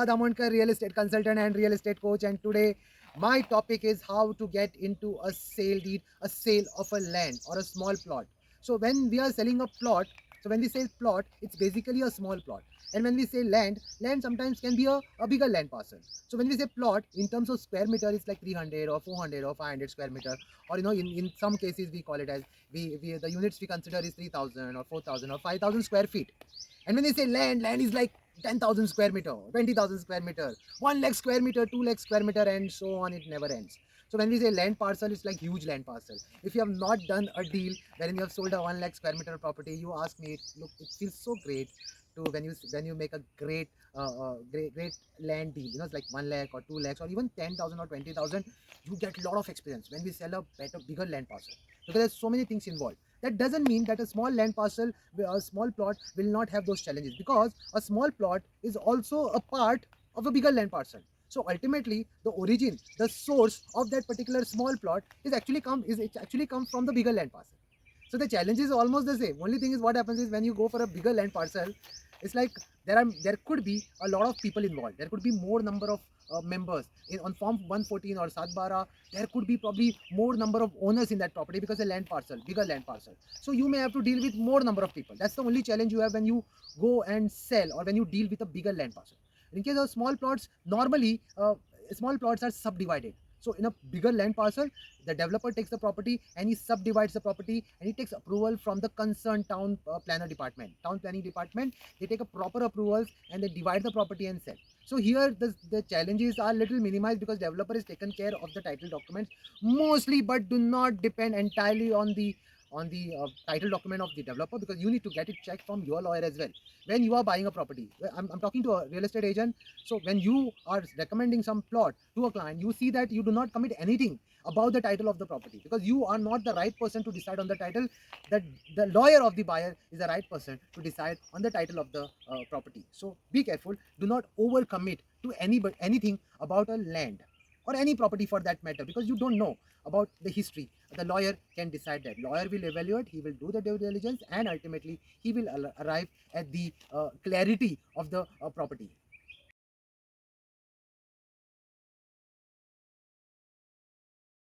Siddharth Amonkar, real estate consultant and real estate coach. And today, my topic is how to get into a sale deed, a sale of a land or a small plot. So when we are selling a plot, so when we say plot, it's basically a small plot. And when we say land, land sometimes can be a bigger land parcel. So when we say plot, in terms of square meter, it's like 300 or 400 or 500 square meter. Or in some cases we call it as we the units we consider is 3,000 or 4,000 or 5,000 square feet. And when they say land, land is like 10,000 square meter, 20,000 square meter, 1 lakh square meter, 2 lakh square meter, and so on. It never ends. So when we say land parcel, it's like huge land parcel. If you have not done a deal wherein you have sold a 1 lakh square meter property, you ask me, look, it feels so great to when you make a great land deal. It's like 1 lakh or 2 lakhs or even 10,000 or 20,000. You get a lot of experience when we sell a bigger land parcel because there's so many things involved. That doesn't mean that a small land parcel, a small plot will not have those challenges, because a small plot is also a part of a bigger land parcel. So ultimately, the origin, the source of that particular small plot it actually comes from the bigger land parcel. So the challenge is almost the same. Only thing is, what happens is when you go for a bigger land parcel, it's like there could be a lot of people involved. There could be more number of members on Form 114 or Satbara. There could be probably more number of owners in that property because a land parcel, bigger land parcel. So you may have to deal with more number of people. That's the only challenge you have when you go and sell or when you deal with a bigger land parcel. In case of small plots, normally small plots are subdivided. So in a bigger land parcel, the developer takes the property and he subdivides the property, and he takes approval from the concerned town planning department. They take a proper approvals and they divide the property and sell. So here the challenges are little minimized because developer is taken care of the title documents mostly, but do not depend entirely on the title document of the developer, because you need to get it checked from your lawyer as well when you are buying a property. I'm talking to a real estate agent. So when you are recommending some plot to a client, you see that you do not commit anything about the title of the property, because you are not the right person to decide on the title. That the lawyer of the buyer is the right person to decide on the title of the property. So be careful. Do not overcommit to anything about a land or any property for that matter, because you don't know about the history. The lawyer can decide that. Lawyer will evaluate, he will do the due diligence, and ultimately he will arrive at the clarity of the property.